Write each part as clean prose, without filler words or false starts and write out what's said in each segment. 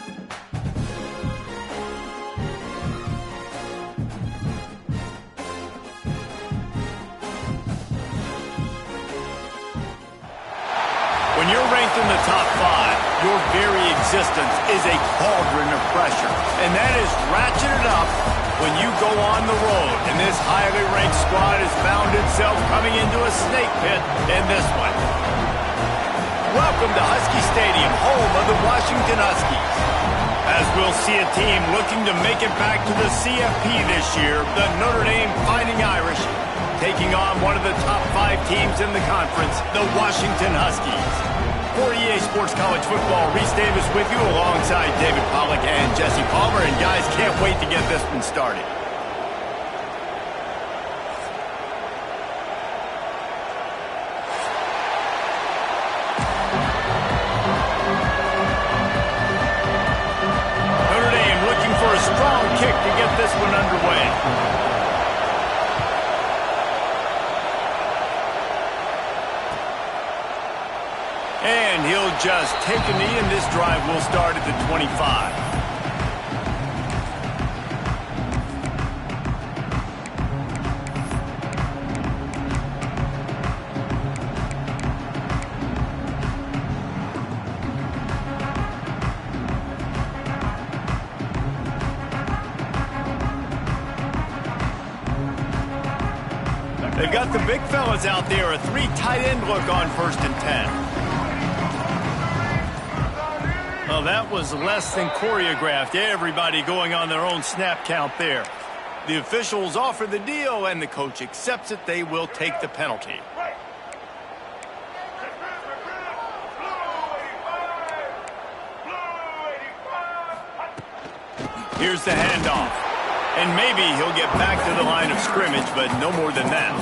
When you're ranked in the top 5, your very existence is a cauldron of pressure. And that is ratcheted up when you go on the road. And this highly ranked squad has found itself coming into a snake pit in this one. Welcome to Husky Stadium, home of the Washington Huskies. As we'll see a team looking to make it back to the CFP this year, the Notre Dame Fighting Irish, taking on one of the top 5 teams in the conference, the Washington Huskies. For EA Sports College Football, Reese Davis with you alongside David Pollack and Jesse Palmer. And guys, can't wait to get this one started. Notre Dame looking for a strong kick to get this one underway. And he'll just take a knee, and this drive will start at the 25. They've got the big fellas out there, a 3 tight end look on 1st and 10. Well, that was less than choreographed. Everybody going on their own snap count there. The officials offer the deal, and the coach accepts it. They will take the penalty. Here's the handoff. And maybe he'll get back to the line of scrimmage, but no more than that.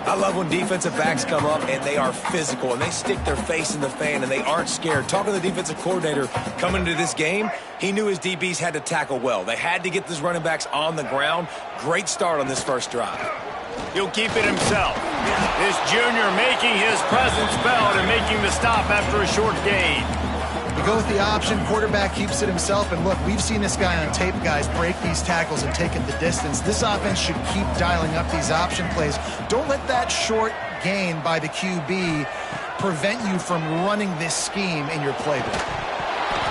I love when defensive backs come up and they are physical and they stick their face in the fan and they aren't scared. Talking to the defensive coordinator coming into this game, he knew his DBs had to tackle well. They had to get these running backs on the ground. Great start on this first drive. He'll keep it himself. This junior making his presence felt and making the stop after a short gain. You go with the option, quarterback keeps it himself, and look, we've seen this guy on tape, guys, break these tackles and take it the distance. This offense should keep dialing up these option plays. Don't let that short gain by the QB prevent you from running this scheme in your playbook.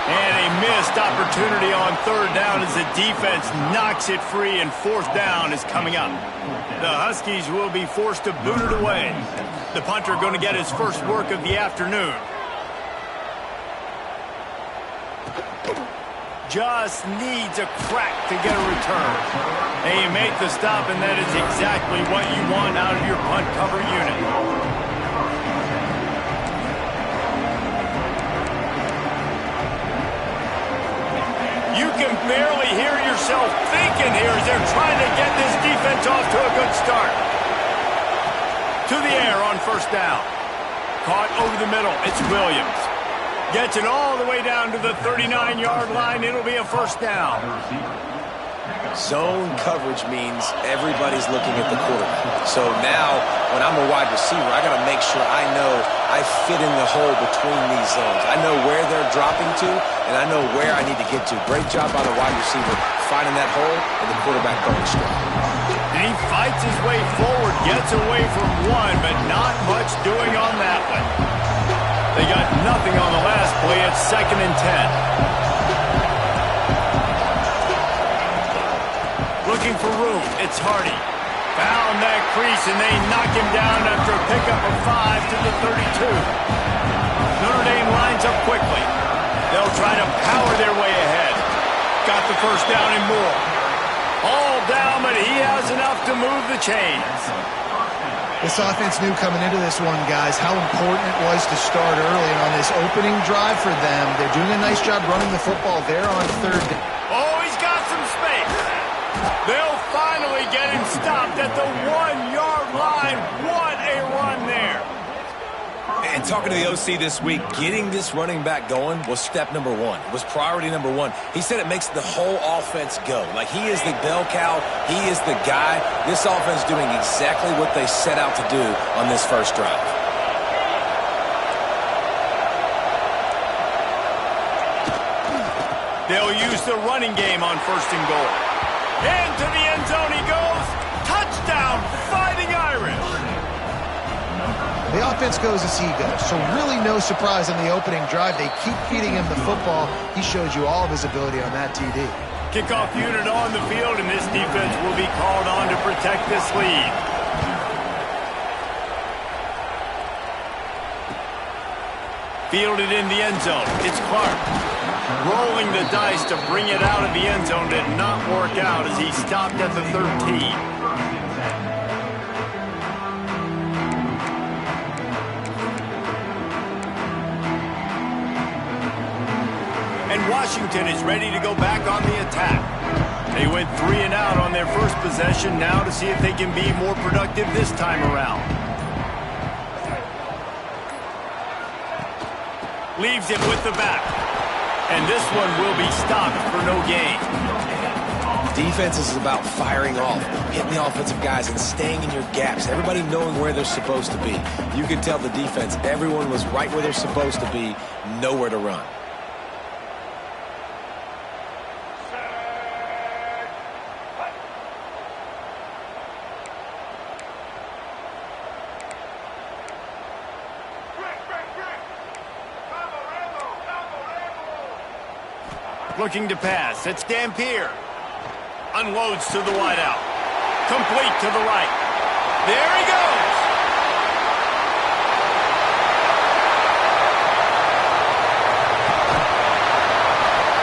And a missed opportunity on 3rd down as the defense knocks it free, and 4th down is coming up. The Huskies will be forced to boot it away. The punter going to get his first work of the afternoon. Just needs a crack to get a return. And you make the stop, and that is exactly what you want out of your punt cover unit. You can barely hear yourself thinking here as they're trying to get this defense off to a good start. To the air on 1st down. Caught over the middle. It's Williams. Gets it all the way down to the 39-yard line. It'll be a 1st down. Zone coverage means everybody's looking at the quarterback. So now, when I'm a wide receiver, I got to make sure I know I fit in the hole between these zones. I know where they're dropping to, and I know where I need to get to. Great job by the wide receiver finding that hole, and the quarterback going straight. And he fights his way forward, gets away from one, but not much doing on that one. They got nothing on the last play. It's 2nd and 10. Looking for room. It's Hardy. Found that crease, and they knock him down after a pickup of 5 to the 32. Notre Dame lines up quickly. They'll try to power their way ahead. Got the 1st down and more. All down, but he has enough to move the chains. This offense knew coming into this one, guys, how important it was to start early. And on this opening drive for them, they're doing a nice job running the football there on 3rd down. Oh, he's got some space. They'll finally get him stopped at the 1-yard line. What a run there. And talking to the OC this week, getting this running back going was step number 1. It was priority number 1. He said it makes the whole offense go. Like, he is the bell cow. He is the guy. This offense doing exactly what they set out to do on this first drive. They'll use the running game on 1st and goal. Into the end zone he goes. Touchdown, Fighting Irish. The offense goes as he goes, so really no surprise on the opening drive. They keep feeding him the football. He showed you all of his ability on that TD. Kickoff unit on the field, and this defense will be called on to protect this lead. Fielded in the end zone. It's Clark. Rolling the dice to bring it out of the end zone did not work out as he stopped at the 13. And Washington is ready to go back on the attack. They went 3 and out on their first possession, now to see if they can be more productive this time around. Leaves it with the back. And this one will be stopped for no gain. Defense is about firing off, hitting the offensive guys, and staying in your gaps. Everybody knowing where they're supposed to be. You can tell the defense, everyone was right where they're supposed to be, nowhere to run. Looking to pass. It's Dampier. Unloads to the wideout. Complete to the right. There he goes.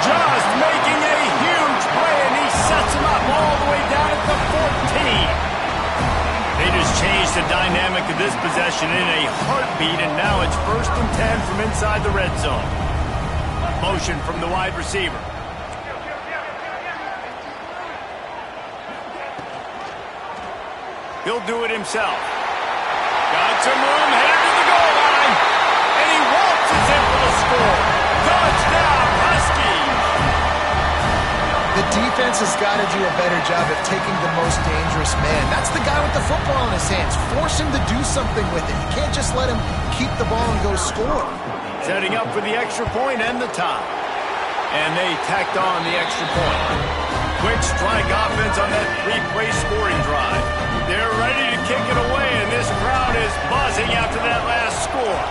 Just making a huge play, and he sets him up all the way down at the 14. They just changed the dynamic of this possession in a heartbeat, and now it's 1st and 10 from inside the red zone. Motion from the wide receiver. He'll do it himself. Got some room, headed to the goal line. And he waltzes in for the score. Touchdown, Huskies! The defense has got to do a better job of taking the most dangerous man. That's the guy with the football in his hands. Force him to do something with it. You can't just let him keep the ball and go score. Setting up for the extra point and the tie. And they tacked on the extra point. Quick strike offense on that 3-play scoring drive. They're ready to kick it away, and this crowd is buzzing after that last score.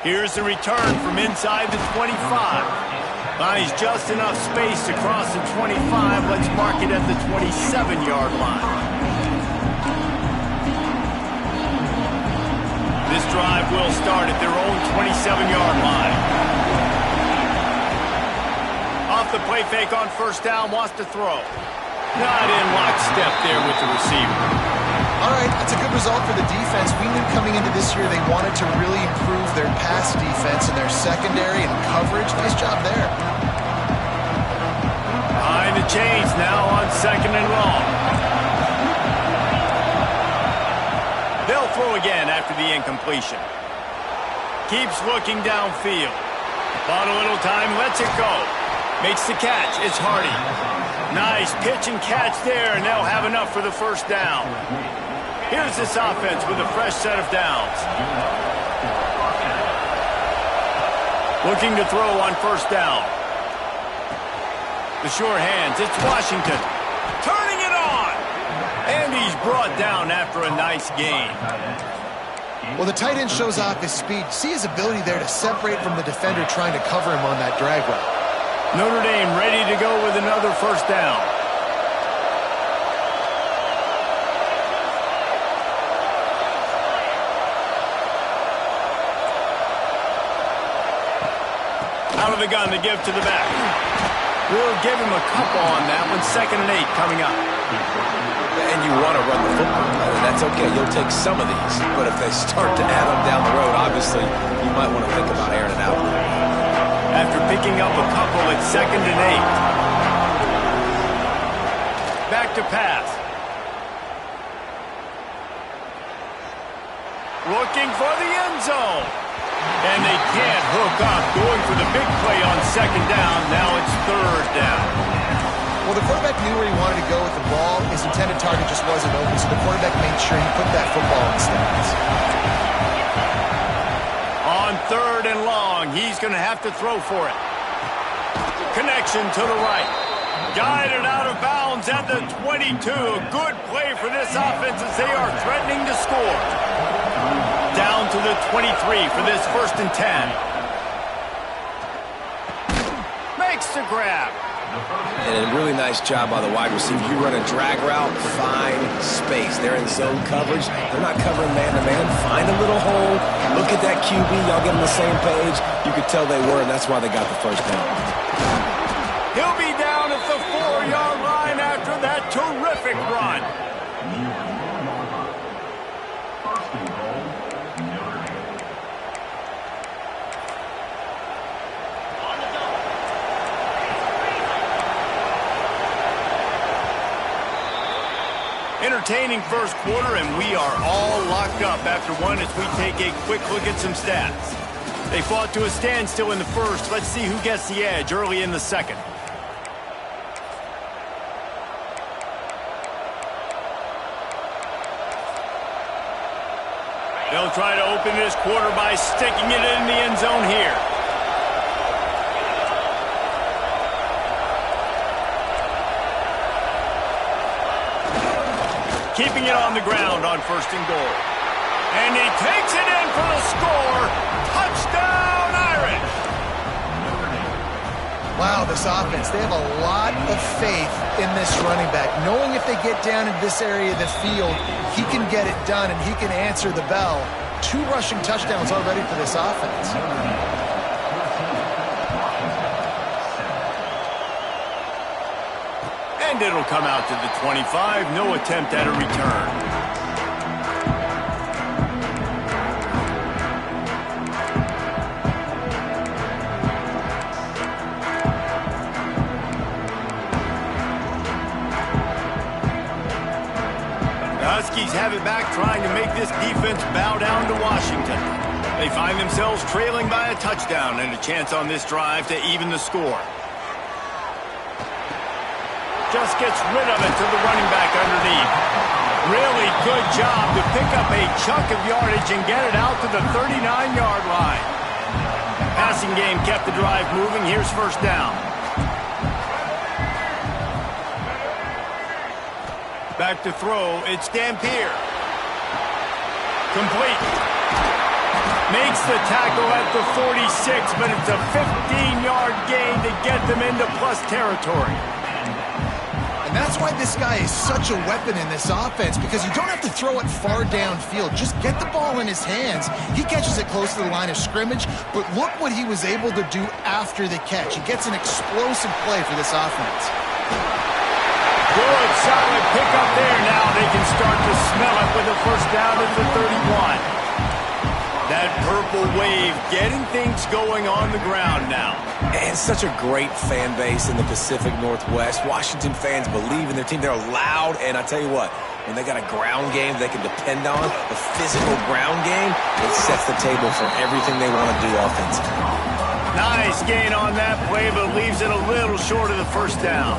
Here's the return from inside the 25. Finds just enough space to cross the 25. Let's mark it at the 27-yard line. This drive will start at their own 27-yard line. Off the play fake on 1st down, wants to throw. Not in lockstep there with the receiver. All right, that's a good result for the defense. We knew coming into this year they wanted to really improve their pass defense and their secondary and coverage. Nice job there. Behind the chains now on 2nd and long. They'll throw again after the incompletion. Keeps looking downfield. Bought a little time, lets it go. Makes the catch. It's Hardy. Nice pitch and catch there, and they'll have enough for the 1st down. Here's this offense with a fresh set of downs. Looking to throw on 1st down. The sure hands. It's Washington. Turning it on. And he's brought down after a nice gain. Well, the tight end shows off his speed. See his ability there to separate from the defender trying to cover him on that drag route. Notre Dame ready to go with another 1st down. Out of the gun to give to the back. We'll give him a couple on that one. 2nd and 8 coming up. And you want to run the football. That's okay. You'll take some of these. But if they start to add up down the road, obviously, you might want to think about airing it out. After picking up a couple at 2nd and 8. Back to pass. Looking for the end zone. And they can't hook up. Going for the big play on 2nd down. Now it's 3rd down. Well, the quarterback knew where he wanted to go with the ball. His intended target just wasn't open, so the quarterback made sure he put that football in the stands. On going to have to throw for it. Connection to the right. Guided out of bounds at the 22. A good play for this offense as they are threatening to score. Down to the 23 for this 1st and 10. Makes the grab. And a really nice job by the wide receiver. You run a drag route, find space. They're in zone coverage. They're not covering man-to-man. Find a little hole. Look at that QB. Y'all get on the same page. You could tell they were, and that's why they got the first down. He'll be down at the 4-yard line after that terrific run. Entertaining first quarter, and we are all locked up after one as we take a quick look at some stats. They fought to a standstill in the first. Let's see who gets the edge early in the second. They'll try to open this quarter by sticking it in the end zone here. Keeping it on the ground on 1st and goal. And he takes it in for the score. Touchdown, Irish! Wow, this offense, they have a lot of faith in this running back. Knowing if they get down in this area of the field, he can get it done and he can answer the bell. 2 rushing touchdowns already for this offense. And it'll come out to the 25. No attempt at a return. The Huskies have it back, trying to make this defense bow down to Washington. They find themselves trailing by a touchdown and a chance on this drive to even the score. Just gets rid of it to the running back underneath. Really good job to pick up a chunk of yardage and get it out to the 39-yard line. Passing game kept the drive moving. Here's 1st down. Back to throw. It's Dampier. Complete. Makes the tackle at the 46, but it's a 15-yard gain to get them into plus territory. And that's why this guy is such a weapon in this offense, because you don't have to throw it far downfield. Just get the ball in his hands. He catches it close to the line of scrimmage, but look what he was able to do after the catch. He gets an explosive play for this offense. Good, solid pickup there. Now they can start to smell it with a 1st down at the 31. That purple wave getting things going on the ground now. And such a great fan base in the Pacific Northwest. Washington fans believe in their team. They're loud, and I tell you what, when they got a ground game they can depend on, a physical ground game, it sets the table for everything they want to do offensively. Nice gain on that play, but leaves it a little short of the 1st down.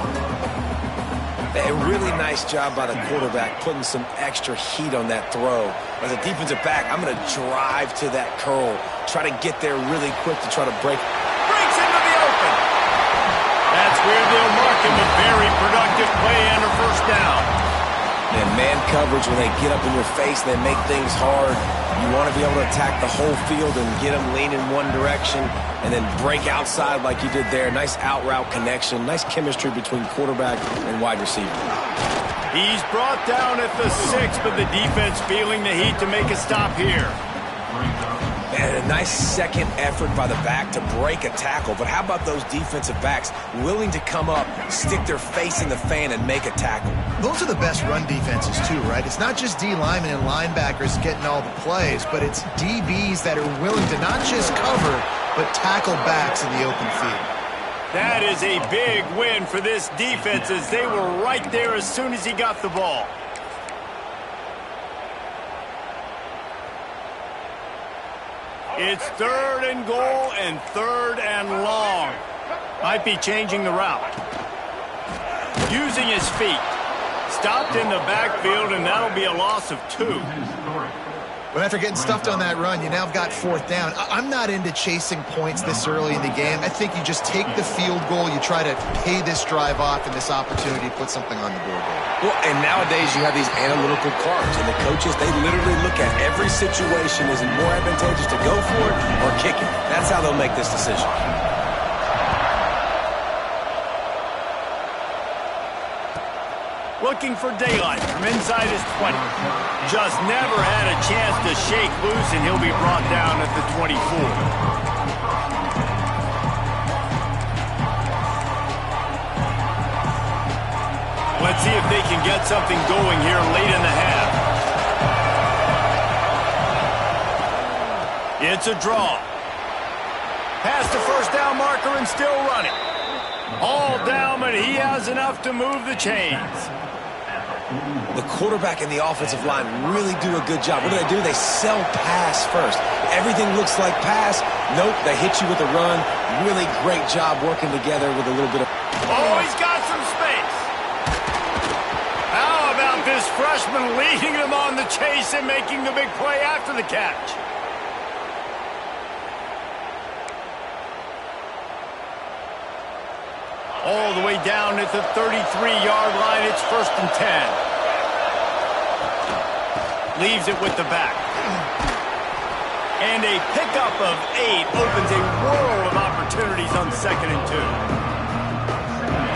A really nice job by the quarterback putting some extra heat on that throw. As a defensive back, I'm going to drive to that curl, try to get there really quick to try to break. Breaks into the open. That's where they'll mark him a very productive play and a 1st down. And man coverage, when they get up in your face, they make things hard. You want to be able to attack the whole field and get them lean in one direction and then break outside like you did there. Nice out-route connection. Nice chemistry between quarterback and wide receiver. He's brought down at the 6, but the defense feeling the heat to make a stop here. And a nice second effort by the back to break a tackle. But how about those defensive backs willing to come up, stick their face in the fan, and make a tackle? Those are the best run defenses too, right? It's not just D linemen and linebackers getting all the plays, but it's DBs that are willing to not just cover, but tackle backs in the open field. That is a big win for this defense, as they were right there as soon as he got the ball. It's 3rd and goal and 3rd and long. Might be changing the route. Using his feet. Stopped in the backfield, and that'll be a loss of 2. But after getting stuffed on that run, you now have got 4th down. I'm not into chasing points this early in the game. I think you just take the field goal, you try to pay this drive off and this opportunity to put something on the board. Well, and nowadays you have these analytical cards, and the coaches, they literally look at every situation. Is it more advantageous to go for it or kick it? That's how they'll make this decision. Looking for daylight from inside his 20. Just never had a chance to shake loose, and he'll be brought down at the 24. Let's see if they can get something going here late in the half. It's a draw. Past the first down marker and still running. All down, but he has enough to move the chains. The quarterback and the offensive line really do a good job. What do? They sell pass first. Everything looks like pass. Nope, they hit you with a run. Really great job working together with a little bit of... Oh, he's got some space. How about this freshman leading them on the chase and making the big play after the catch? All the way down at the 33-yard line. It's 1st and 10. Leaves it with the back. And a pickup of 8 opens a world of opportunities on 2nd and 2.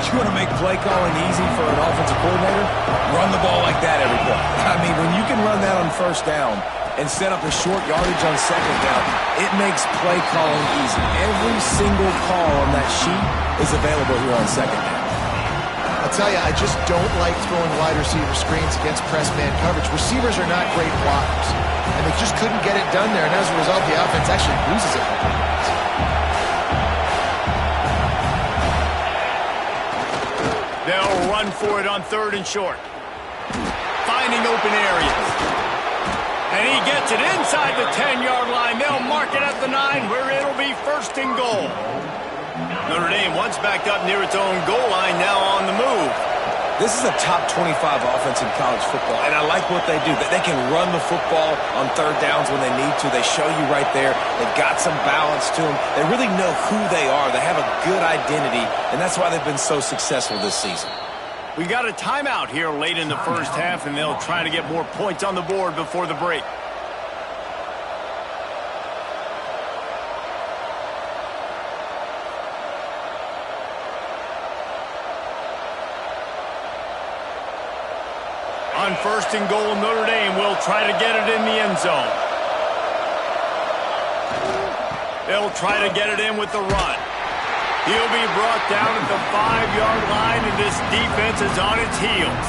You want to make play calling easy for an offensive coordinator? Run the ball like that every play. I mean, when you can run that on 1st down and set up a short yardage on 2nd down, it makes play calling easy. Every single call on that sheet is available here on 2nd down. I'll tell you, I just don't like throwing wide receiver screens against press man coverage. Receivers are not great blockers, and they just couldn't get it done there, and as a result, the offense actually loses it. They'll run for it on 3rd and short. Finding open areas. And he gets it inside the 10-yard line. They'll mark it at the 9, where it'll be 1st and goal. Notre Dame once backed up near its own goal line, now on the move. This is a top 25 offense in college football, and I like what they do. They can run the football on 3rd downs when they need to. They show you right there. They've got some balance to them. They really know who they are. They have a good identity, and that's why they've been so successful this season. We got a timeout here late in the first half, and they'll try to get more points on the board before the break. On 1st and goal, Notre Dame will try to get it in the end zone. They'll try to get it in with the run. He'll be brought down at the 5-yard line, and this defense is on its heels.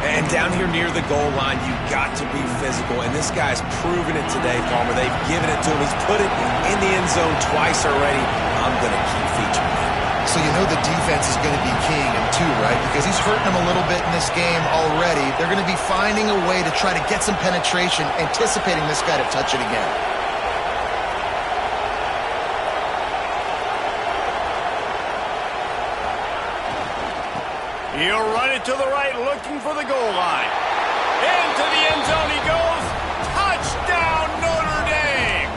And down here near the goal line, you've got to be physical, and this guy's proven it today, Palmer. They've given it to him. He's put it in the end zone twice already. I'm going to keep featuring him. So you know the defense is going to be keying him too, right? Because he's hurting them a little bit in this game already. They're going to be finding a way to try to get some penetration, anticipating this guy to touch it again. He'll run it to the right, looking for the goal line. Into the end zone he goes. Touchdown, Notre Dame!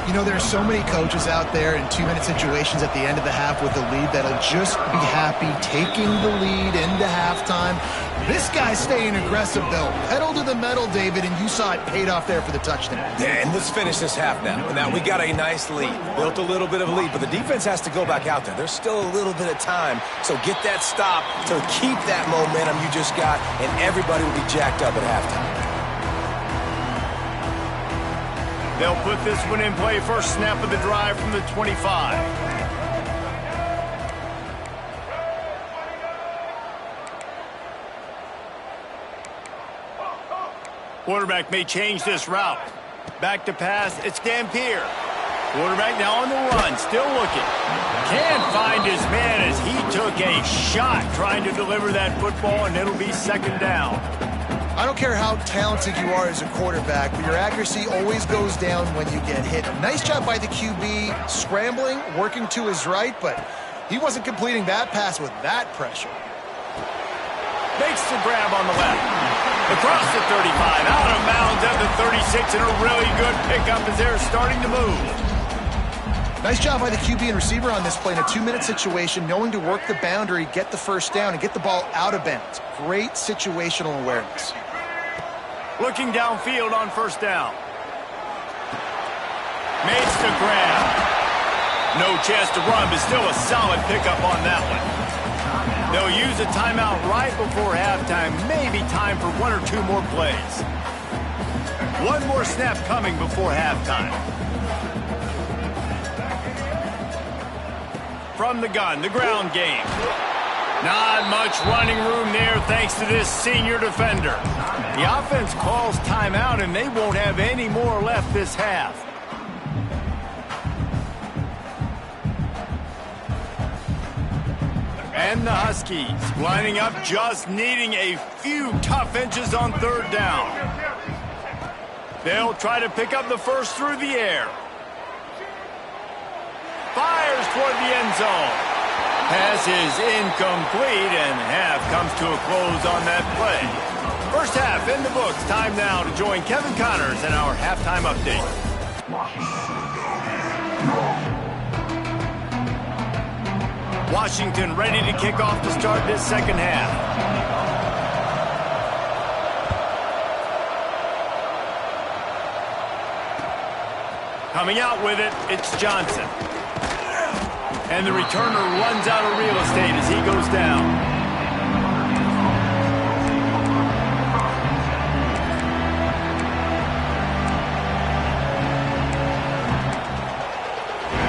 You know, there are so many coaches out there in 2-minute situations at the end of the half with the lead that'll just be happy taking the lead into halftime. This guy's staying aggressive, though. Pedal to the metal, David, and you saw it paid off there for the touchdown. Yeah, and let's finish this half now. Now, we got a nice lead. Built a little bit of a lead, but the defense has to go back out there. There's still a little bit of time, so get that stop to keep that momentum you just got, and everybody will be jacked up at halftime. They'll put this one in play. First snap of the drive from the 25. Quarterback may change this route. Back to pass. It's Dampier. Quarterback now on the run. Still looking. Can't find his man as he took a shot trying to deliver that football, and it'll be 2nd down. I don't care how talented you are as a quarterback, but your accuracy always goes down when you get hit. Nice job by the QB, scrambling, working to his right, but he wasn't completing that pass with that pressure. Makes the grab on the left. Across the 35, out of bounds at the 36, and a really good pickup as they're starting to move. Nice job by the QB and receiver on this play in a 2-minute situation, knowing to work the boundary, get the first down, and get the ball out of bounds. Great situational awareness. Looking downfield on first down. Makes the grab. No chance to run, but still a solid pickup on that one. They'll use a timeout right before halftime. Maybe time for 1 or 2 more plays. One more snap coming before halftime. From the gun, the ground game. Not much running room there thanks to this senior defender. The offense calls timeout, and they won't have any more left this half. And the Huskies lining up, just needing a few tough inches on third down. They'll try to pick up the first through the air. Fires toward the end zone. Pass is incomplete, and half comes to a close on that play. First half in the books. Time now to join Kevin Connors in our halftime update. Washington ready to kick off to start this second half. Coming out with it, it's Johnson. And the returner runs out of real estate as he goes down.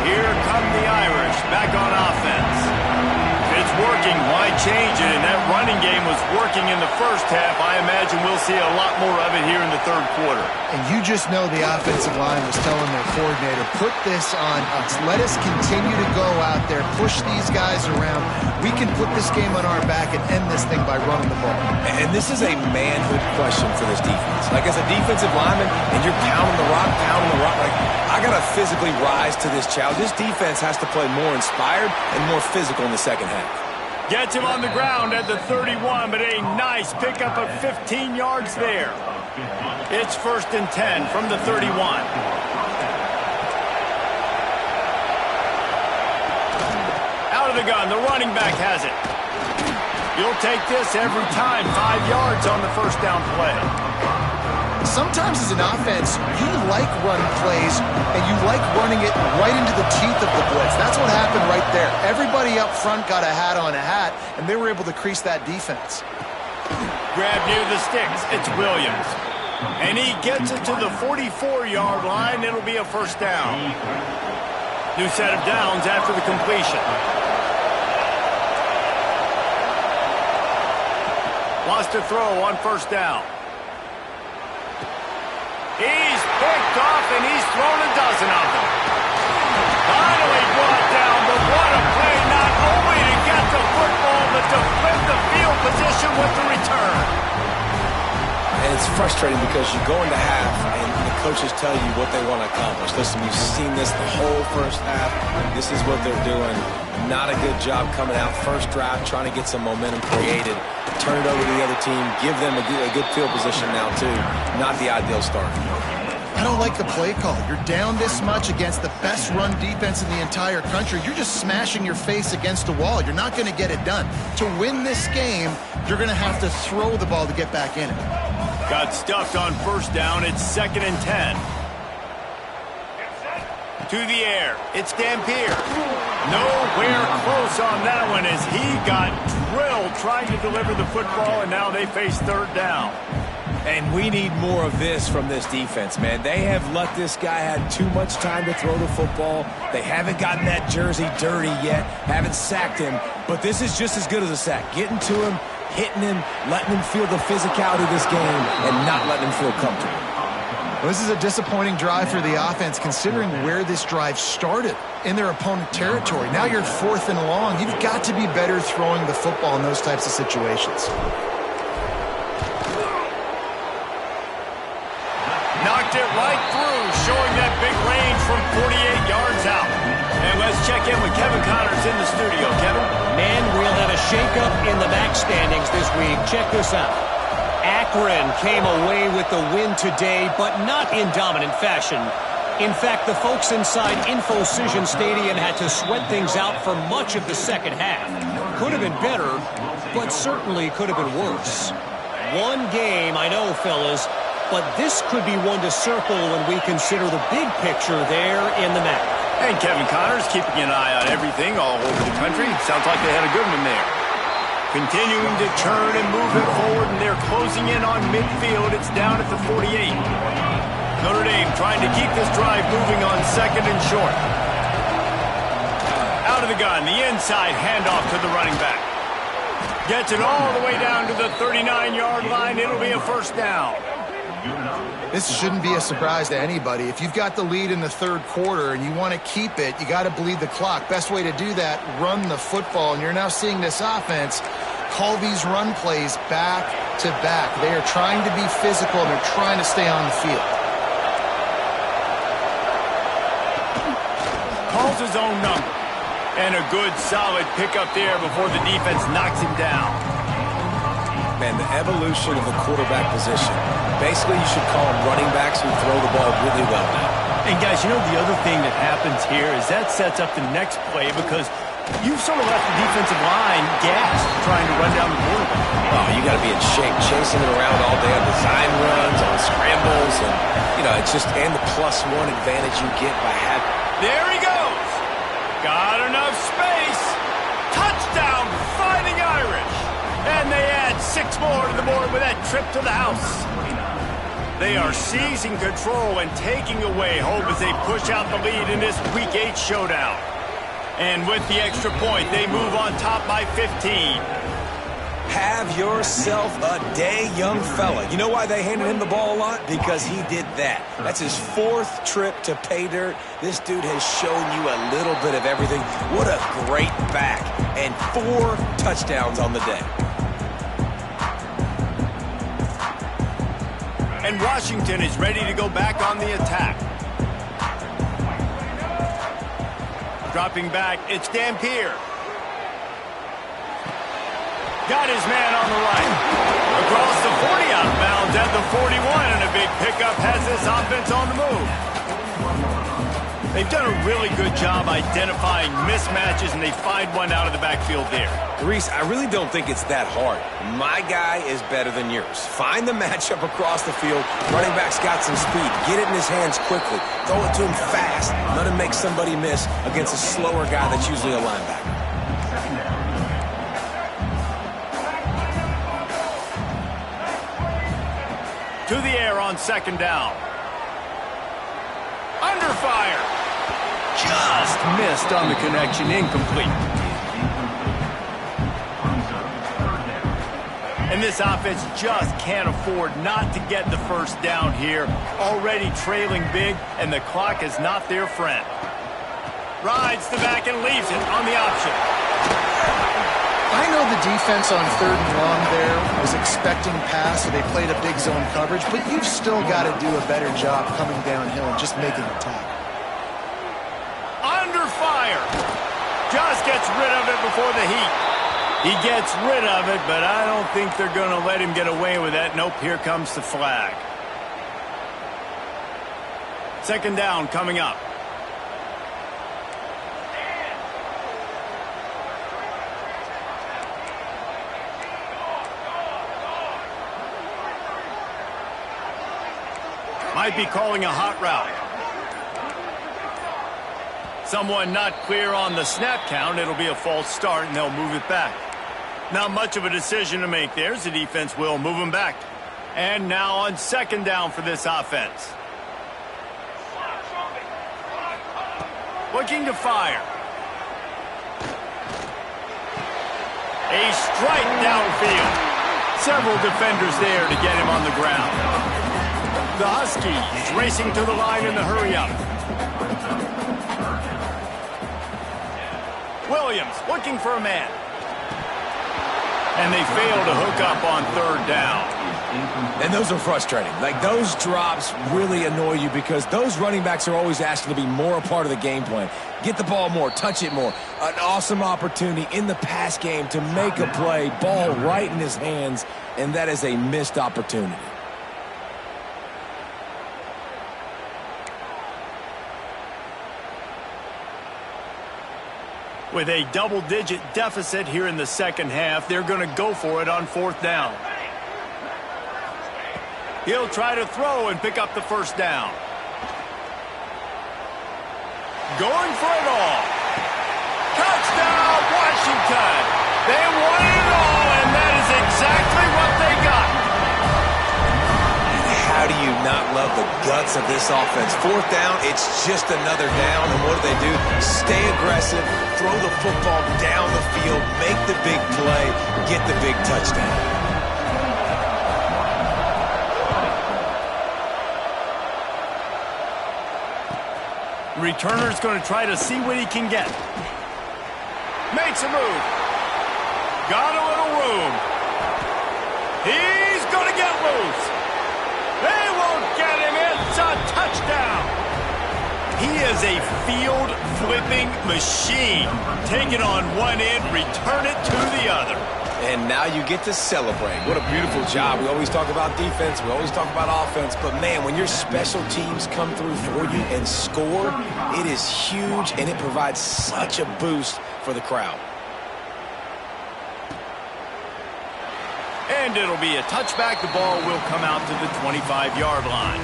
Here come the Irish, back on offense. If it's working, why change it? And that running game was working in the first half. I imagine we'll see a lot more of it here in the third quarter. And you just know the offensive line was telling their coordinator, put this on us. Let us continue to go out there, push these guys around. We can put this game on our back and end this thing by running the ball. And this is a manhood question for this defense. Like, as a defensive lineman, and you're pounding the rock, like, I got to physically rise to this challenge. This defense has to play more inspired and more physical in the second half. Gets him on the ground at the 31, but a nice pickup of 15 yards there. It's 1st and 10 from the 31. Out of the gun, the running back has it. You'll take this every time. 5 yards on the first down play. Sometimes as an offense, you like run plays, and you like running it right into the teeth of the blitz. That's what happened right there. Everybody up front got a hat on a hat, and they were able to crease that defense. Grab near the sticks. It's Williams. And he gets it to the 44-yard line. It'll be a first down. New set of downs after the completion. Lost a throw on first down. He's picked off, and he's thrown a dozen of them. Finally brought down, but what a play, not only to get the football, but to flip the field position with the return. And it's frustrating because you go into half, and the coaches tell you what they want to accomplish. Listen, you've seen this the whole first half. This is what they're doing. Not a good job coming out first drive, trying to get some momentum created. Turn it over to the other team. Give them a good field position now, too. Not the ideal start. I don't like the play call. You're down this much against the best run defense in the entire country. You're just smashing your face against a wall. You're not going to get it done. To win this game, you're going to have to throw the ball to get back in it. Got stuffed on first down. It's 2nd and 10. To the air. It's Dampier. Nowhere close on that one as he got drilled trying to deliver the football, and now they face third down. And we need more of this from this defense, man. They have let this guy have too much time to throw the football. They haven't gotten that jersey dirty yet, haven't sacked him. But this is just as good as a sack. Getting to him, hitting him, letting him feel the physicality of this game, and not letting him feel comfortable. Well, this is a disappointing drive for the offense considering where this drive started in their opponent territory. Now you're 4th and long. You've got to be better throwing the football in those types of situations. Knocked it right through, showing that big range from 48 yards out. And let's check in with Kevin Connors in the studio. Kevin? Man, we'll have a shakeup in the back standings this week. Check this out. Akron came away with the win today, but not in dominant fashion. In fact, the folks inside InfoCision Stadium had to sweat things out for much of the second half. Could have been better, but certainly could have been worse. One game, I know, fellas, but this could be one to circle when we consider the big picture there in the map. And Kevin Connors keeping an eye on everything all over the country. Sounds like they had a good one there. Continuing to turn and move it forward, and they're closing in on midfield. It's down at the 48. Notre Dame trying to keep this drive moving on second and short. Out of the gun, the inside handoff to the running back. Gets it all the way down to the 39-yard line. It'll be a first down. This shouldn't be a surprise to anybody. If you've got the lead in the third quarter and you want to keep it, you got to bleed the clock. Best way to do that, run the football. And you're now seeing this offense call these run plays back to back. They are trying to be physical, and they're trying to stay on the field. Calls his own number. And a good, solid pickup there before the defense knocks him down. Man, the evolution of the quarterback position. Basically, you should call them running backs who throw the ball really well now. And, guys, you know the other thing that happens here is that sets up the next play because you've sort of left the defensive line gassed trying to run down the quarterback. Oh, you got to be in shape, chasing it around all day on design runs, on scrambles, and, it's just, and the +1 advantage you get by having. There he goes. Got enough space. Touchdown, Fighting Irish. And they add 6 more to the board with that trip to the house. They are seizing control and taking away hope as they push out the lead in this Week 8 showdown. And with the extra point, they move on top by 15. Have yourself a day, young fella. You know why they handed him the ball a lot? Because he did that. That's his 4th trip to pay dirt. This dude has shown you a little bit of everything. What a great back. And 4 touchdowns on the day. And Washington is ready to go back on the attack. Dropping back, it's Dampier. Got his man on the right. Across the 40 out of bounds at the 41, and a big pickup has this offense on the move. They've done a really good job identifying mismatches, and they find one out of the backfield there. Reese, I really don't think it's that hard. My guy is better than yours. Find the matchup across the field. Running back's got some speed. Get it in his hands quickly. Throw it to him fast. Let him make somebody miss against a slower guy that's usually a linebacker. To the air on second down. Under fire. Just missed on the connection. Incomplete. And this offense just can't afford not to get the first down here. Already trailing big, and the clock is not their friend. Rides the back and leaves it on the option. I know the defense on 3rd and long there was expecting pass, so they played a big zone coverage, but you've still got to do a better job coming downhill and just making a tackle. Under fire. Just gets rid of it before the heat. He gets rid of it, but I don't think they're going to let him get away with that. Nope, here comes the flag. Second down coming up. Might be calling a hot route. Someone not clear on the snap count. It'll be a false start, and they'll move it back. Not much of a decision to make there. The defense will move them back. And now on second down for this offense. Looking to fire. A strike downfield. Several defenders there to get him on the ground. The Huskies racing to the line in the hurry-up. Williams looking for a man. And they fail to hook up on third down. And those are frustrating. Like, those drops really annoy you because those running backs are always asking to be more a part of the game plan. Get the ball more, touch it more. An awesome opportunity in the pass game to make a play, ball right in his hands, and that is a missed opportunity. With a double-digit deficit here in the second half, they're going to go for it on 4th down. He'll try to throw and pick up the first down. Going for it all. Touchdown, Washington! They won it all, and that is exactly what they got. How do you not love the guts of this offense? 4th down, it's just another down, and what do? Stay aggressive, throw the football down the field, make the big play, get the big touchdown. Returner's going to try to see what he can get. Makes a move. Got a little room. He's going to get loose. They won't get him. It's a touchdown. He is a field-flipping machine. Take it on one end, return it to the other. And now you get to celebrate. What a beautiful job. We always talk about defense. We always talk about offense. But, man, when your special teams come through for you and score, it is huge, and it provides such a boost for the crowd. And it'll be a touchback. The ball will come out to the 25-yard line.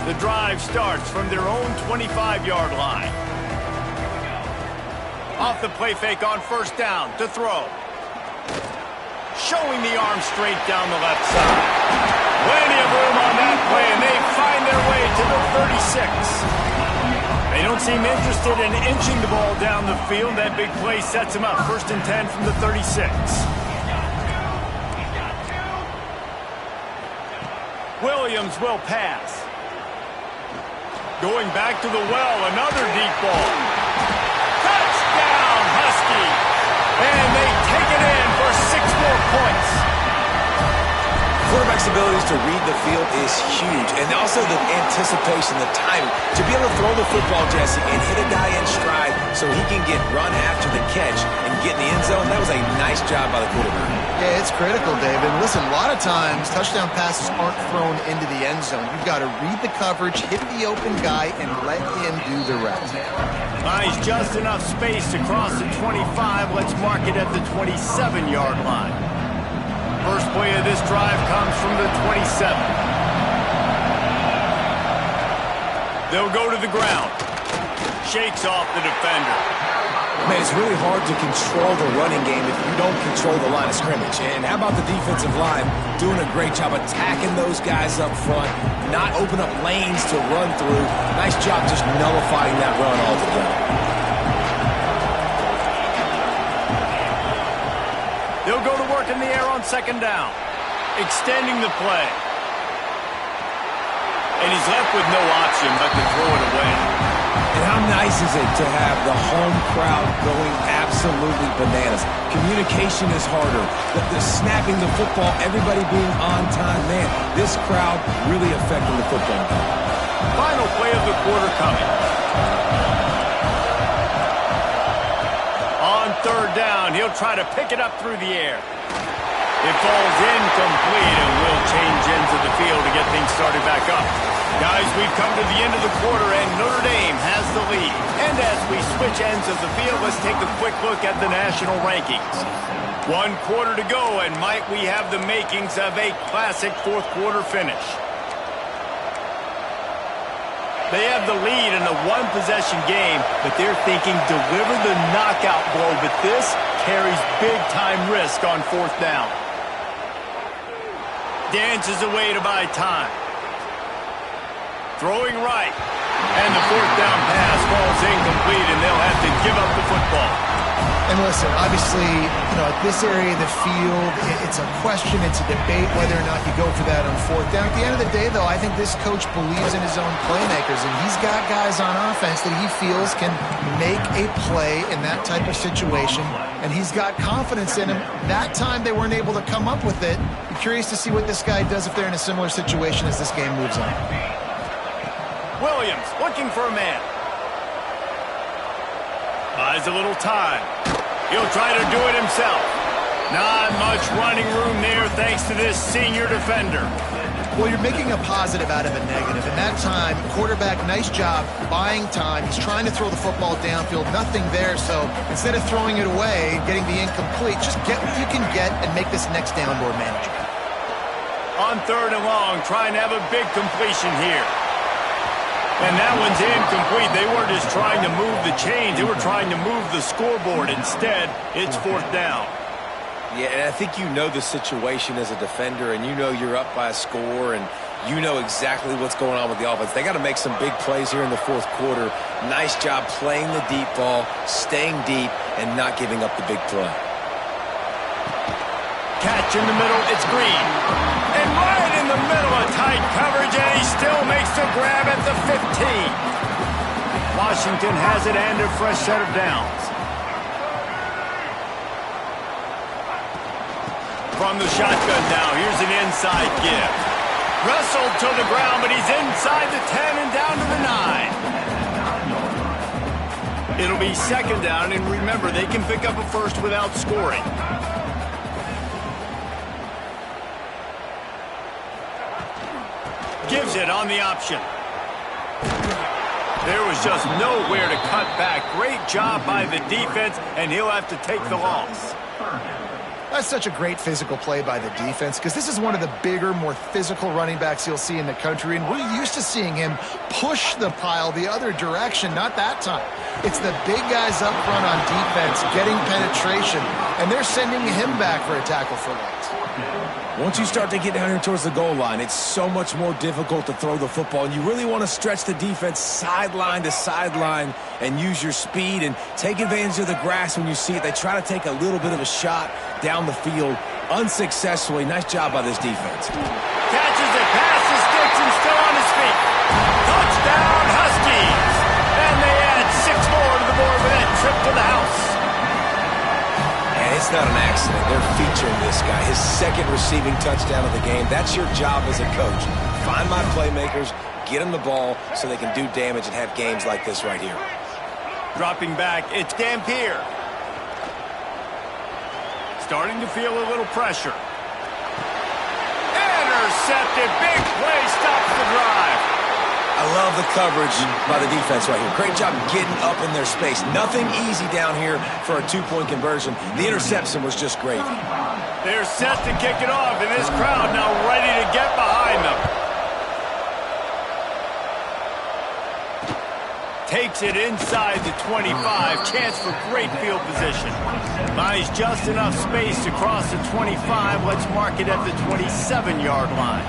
The drive starts from their own 25-yard line. Off the play fake on 1st down to throw. Showing the arm straight down the left side. Plenty of room on that play, and they find their way to the 36. They don't seem interested in inching the ball down the field. That big play sets them up. 1st and 10 from the 36. Williams will pass. Going back to the well, another deep ball. Touchdown, Husky! And they take it in for 6 more points. Quarterback's abilities to read the field is huge, and also the anticipation, the timing. To be able to throw the football, Jesse, and hit a guy in stride so he can get run after the catch and get in the end zone, that was a nice job by the quarterback. Yeah, it's critical, David. Listen, a lot of times touchdown passes aren't thrown into the end zone. You've got to read the coverage, hit the open guy, and let him do the rest. Nice, just enough space to cross the 25. Let's mark it at the 27-yard line. First play of this drive comes from the 27. They'll go to the ground. Shakes off the defender. Man, it's really hard to control the running game if you don't control the line of scrimmage. And how about the defensive line doing a great job attacking those guys up front, not open up lanes to run through. Nice job just nullifying that run altogether. They'll go to work in the air on 2nd down. Extending the play. And he's left with no option but to throw it away. And how nice is it to have the home crowd going absolutely bananas? Communication is harder. The snapping the football, everybody being on time. Man, this crowd really affecting the football game. Final play of the quarter coming. On 3rd down, he'll try to pick it up through the air. It falls incomplete and will change ends of the field to get things started back up. Guys, we've come to the end of the quarter, and Notre Dame has the lead. And as we switch ends of the field, let's take a quick look at the national rankings. 1 quarter to go, and might we have the makings of a classic 4th quarter finish. They have the lead in a 1-possession game, but they're thinking deliver the knockout blow, but this carries big-time risk on 4th down. Dances away to buy time. Throwing right. And the 4th down pass falls incomplete, and they'll have to give up the football. And listen, obviously, at this area of the field, it's a question, it's a debate whether or not you go for that on fourth down. At the end of the day, though, I think this coach believes in his own playmakers, and he's got guys on offense that he feels can make a play in that type of situation, and he's got confidence in him. That time they weren't able to come up with it. Be curious to see what this guy does if they're in a similar situation as this game moves on. Williams looking for a man. Buys a little time. He'll try to do it himself. Not much running room there thanks to this senior defender. Well, you're making a positive out of a negative. In that time, quarterback, nice job buying time. He's trying to throw the football downfield. Nothing there, so instead of throwing it away, getting the incomplete, just get what you can get and make this next down more manageable. On third and long, trying to have a big completion here. And that one's incomplete. They weren't just trying to move the chains. They were trying to move the scoreboard. Instead, it's fourth down. Yeah, and I think you know the situation as a defender, and you know you're up by a score, and you know exactly what's going on with the offense. They got to make some big plays here in the fourth quarter. Nice job playing the deep ball, staying deep, and not giving up the big play. Catch in the middle, it's Green. And right in the middle of tight coverage, and he still makes the grab at the 15. Washington has it and a fresh set of downs. From the shotgun now, here's an inside give. Wrestled to the ground, but he's inside the 10 and down to the 9. It'll be second down, and remember, they can pick up a first without scoring. Gives it on the option. There was just nowhere to cut back. Great job by the defense, and he'll have to take the loss. That's such a great physical play by the defense because this is one of the bigger, more physical running backs you'll see in the country, and we're used to seeing him push the pile the other direction. Not that time. It's the big guys up front on defense getting penetration, and they're sending him back for a tackle for loss. Once you start to get down here towards the goal line, it's so much more difficult to throw the football, and you really want to stretch the defense sideline to sideline and use your speed and take advantage of the grass when you see it. They try to take a little bit of a shot down the field unsuccessfully. Nice job by this defense. Catches it, passes, Dixon still on his feet. Touchdown, Huskies! And they add 6 more to the board with that trip to the house. And it's not an accident. They're featuring this guy. His second receiving touchdown of the game. That's your job as a coach. Find my playmakers, get them the ball so they can do damage and have games like this right here. Dropping back, it's Dampier. Starting to feel a little pressure. Intercepted, big play, stops the drive. I love the coverage by the defense right here. Great job getting up in their space. Nothing easy down here for a 2-point conversion. The interception was just great. They're set to kick it off, and this crowd now ready to get behind them. Takes it inside the 25. Chance for great field position. Buys just enough space to cross the 25. Let's mark it at the 27-yard line.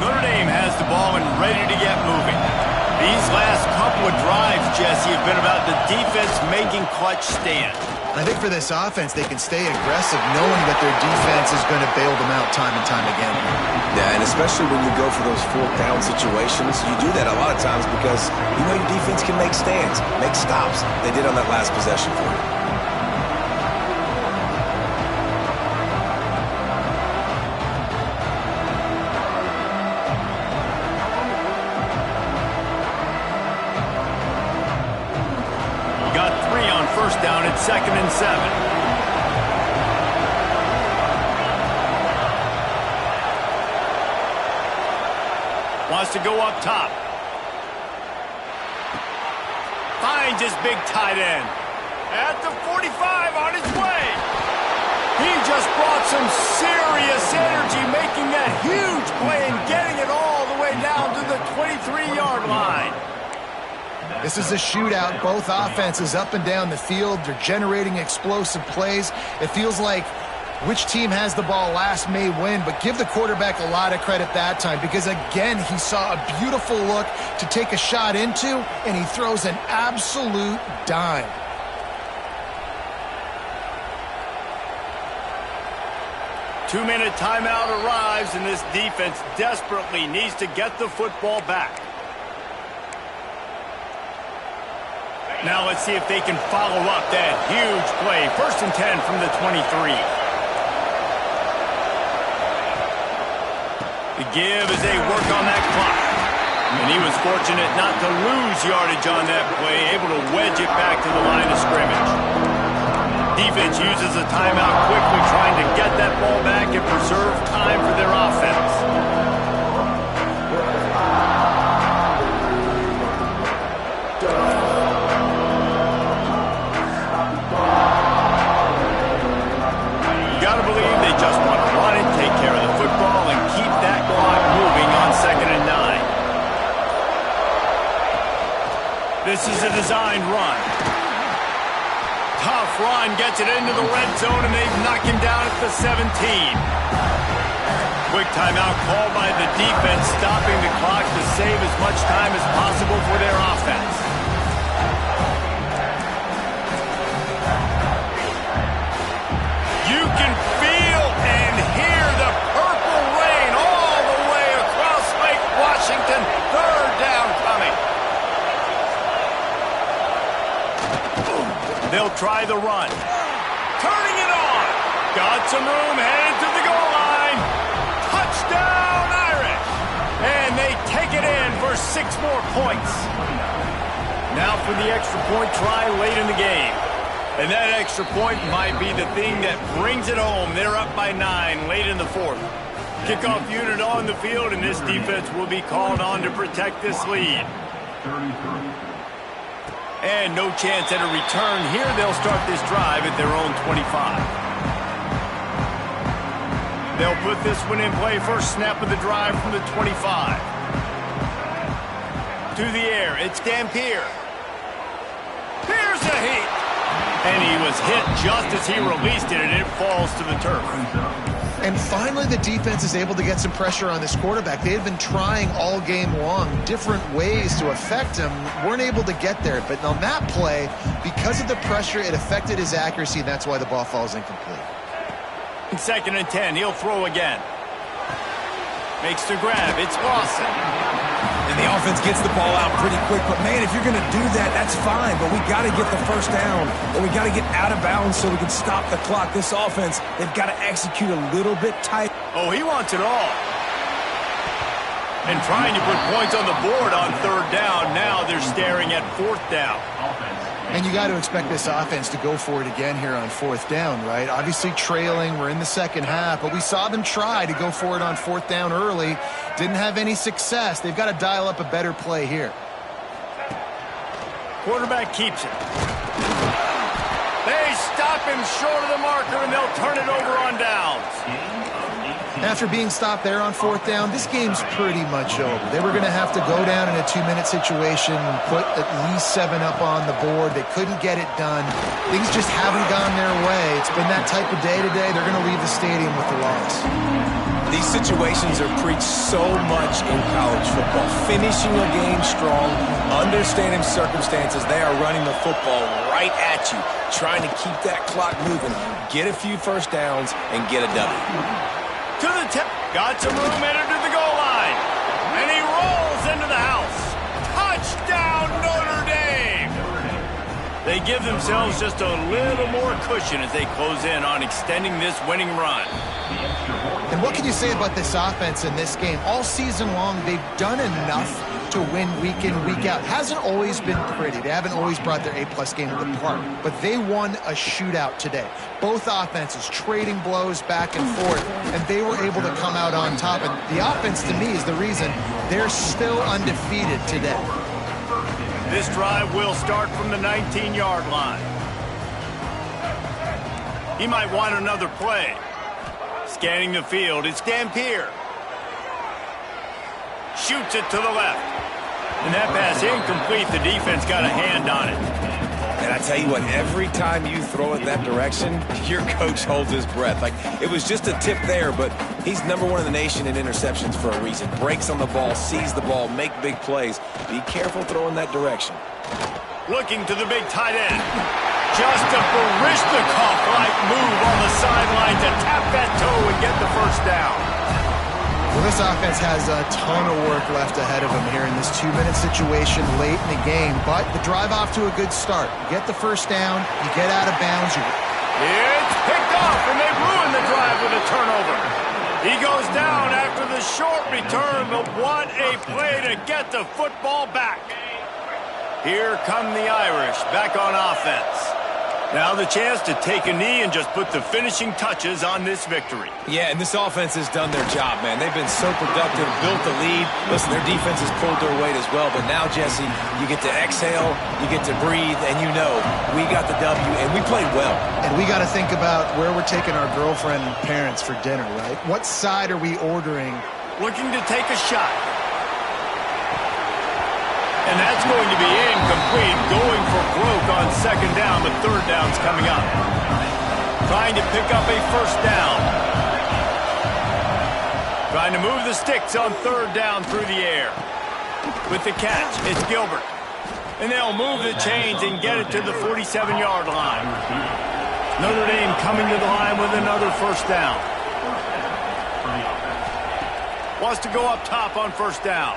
Notre Dame has the ball and ready to get moving. These last couple of drives, Jesse, have been about the defense making clutch stands. I think for this offense, they can stay aggressive knowing that their defense is going to bail them out time and time again. Yeah, and especially when you go for those fourth down situations, you do that a lot of times because you know your defense can make stands, make stops. They did on that last possession for you. First down at 2nd and 7. Wants to go up top. Finds his big tight end. At the 45 on his way. He just brought some serious energy, making that huge play and getting it all the way down to the 23-yard line. This is a shootout. Both offenses up and down the field. They're generating explosive plays. It feels like Which team has the ball last may win, but give the quarterback a lot of credit that time because, again, he saw a beautiful look to take a shot into, and he throws an absolute dime. Two-minute timeout arrives, and this defense desperately needs to get the football back. Now let's see if they can follow up that huge play. 1st and 10 from the 23. The give as they work on that clock. And he was fortunate not to lose yardage on that play, able to wedge it back to the line of scrimmage. Defense uses a timeout quickly, trying to get that ball back and preserve time for their offense. You got to believe they just want to run it, take care of the football, and keep that clock moving on 2nd and 9. This is a designed run. Tough run, gets it into the red zone, and they've knocked him down at the 17. Quick timeout called by the defense, stopping the clock to save as much time as possible for their offense. You can feel and hear the purple rain all the way across Lake Washington. 3rd down coming. They'll try the run. Turning it on. Got some room, headed to the goal line. Touchdown, Irish. And they take it in for 6 more points. Now for the extra point try late in the game. And that extra point might be the thing that brings it home. They're up by 9 late in the 4th. Kickoff unit on the field, and this defense will be called on to protect this lead. And no chance at a return here. They'll start this drive at their own 25. They'll put this one in play. First snap of the drive from the 25. To the air, it's Dampier. Here's a hit. And he was hit just as he released it, and it falls to the turf. And finally, the defense is able to get some pressure on this quarterback. They had been trying all game long different ways to affect him, weren't able to get there. But on that play, because of the pressure, it affected his accuracy, and that's why the ball falls incomplete. 2nd and 10, he'll throw again. Makes the grab, it's Lawson. And the offense gets the ball out pretty quick. But, man, if you're going to do that, that's fine. But we got to get the 1st down, or we got to get out of bounds so we can stop the clock. This offense, they've got to execute a little bit tight. Oh, he wants it all. And trying to put points on the board on 3rd down. Now they're staring at 4th down. And you got to expect this offense to go for it again here on 4th down, right? Obviously trailing, we're in the 2nd half, but we saw them try to go for it on 4th down early. Didn't have any success. They've got to dial up a better play here. Quarterback keeps it. They stop him short of the marker, and they'll turn it over on downs. After being stopped there on 4th down, this game's pretty much over. They were going to have to go down in a 2-minute situation and put at least 7 up on the board. They couldn't get it done. Things just haven't gone their way. It's been that type of day today. They're going to leave the stadium with the loss. These situations are preached so much in college football. Finishing a game strong, understanding circumstances. They are running the football right at you, trying to keep that clock moving, get a few 1st downs, and get a W. To the tip. Got some room, headed to the goal line. And he rolls into the house. Touchdown, Notre Dame. They give themselves just a little more cushion as they close in on extending this winning run. And what can you say about this offense in this game? All season long, they've done enough to win week in, week out. Hasn't always been pretty. They haven't always brought their A-plus game to the park. But they won a shootout today. Both offenses trading blows back and forth, and they were able to come out on top. And the offense, to me, is the reason they're still undefeated today. This drive will start from the 19-yard line. He might want another play. Scanning the field, it's Dampier. Shoots it to the left. And that pass incomplete. The defense got a hand on it. And And I tell you what, every time you throw it that direction, your coach holds his breath. Like, it was just a tip there, but he's #1 in the nation in interceptions for a reason. Breaks on the ball, sees the ball, make big plays. Be careful throwing that direction. Looking to the big tight end. Just a Baryshnikov-like move on the sideline to tap that toe and get the first down. Well, this offense has a ton of work left ahead of them here in this 2-minute situation late in the game, but the drive off to a good start. You get the first down, you get out of bounds. It's picked off, and they ruin the drive with a turnover. He goes down after the short return, but what a play to get the football back. Here come the Irish back on offense. Now the chance to take a knee and just put the finishing touches on this victory. Yeah, and this offense has done their job, man. They've been so productive, built the lead. Listen, their defense has pulled their weight as well, but now, Jesse, you get to exhale, you get to breathe, and you know we got the W, and we played well. And we got to think about where we're taking our girlfriend and parents for dinner, right? What side are we ordering? Looking to take a shot. And that's going to be incomplete, going for broke on second down, but third down's coming up. Trying to pick up a first down. Trying to move the sticks on third down through the air. With the catch, it's Gilbert. And they'll move the chains and get it to the 47-yard line. Notre Dame coming to the line with another first down. Wants to go up top on first down.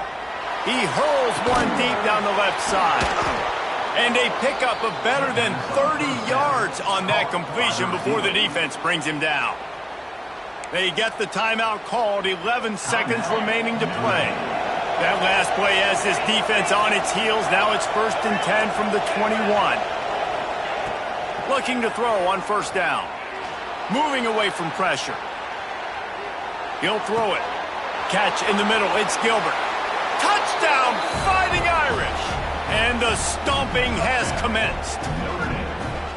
He hurls one deep down the left side. And a pickup of better than 30 yards on that completion before the defense brings him down. They get the timeout called, 11 seconds remaining to play. That last play has this defense on its heels. Now it's 1st and 10 from the 21. Looking to throw on first down. Moving away from pressure. He'll throw it. Catch in the middle, it's Gilbert. Touchdown, Fighting Irish! And the stomping has commenced.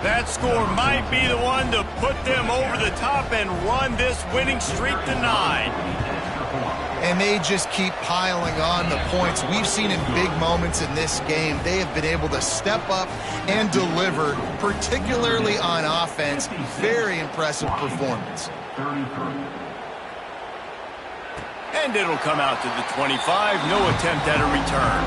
That score might be the one to put them over the top and run this winning streak to 9. And they just keep piling on the points. We've seen in big moments in this game, they have been able to step up and deliver, particularly on offense. Very impressive performance. And it'll come out to the 25. No attempt at a return.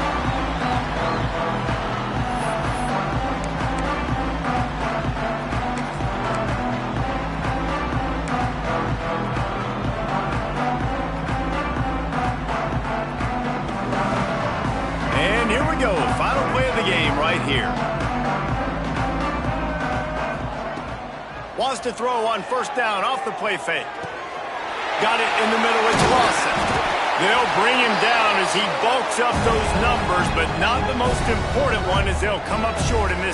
And here we go. Final play of the game right here. Wants to throw on first down off the play fake. Got it in the middle, it's Lawson. They'll bring him down as he bulks up those numbers, but not the most important one, as they'll come up short in this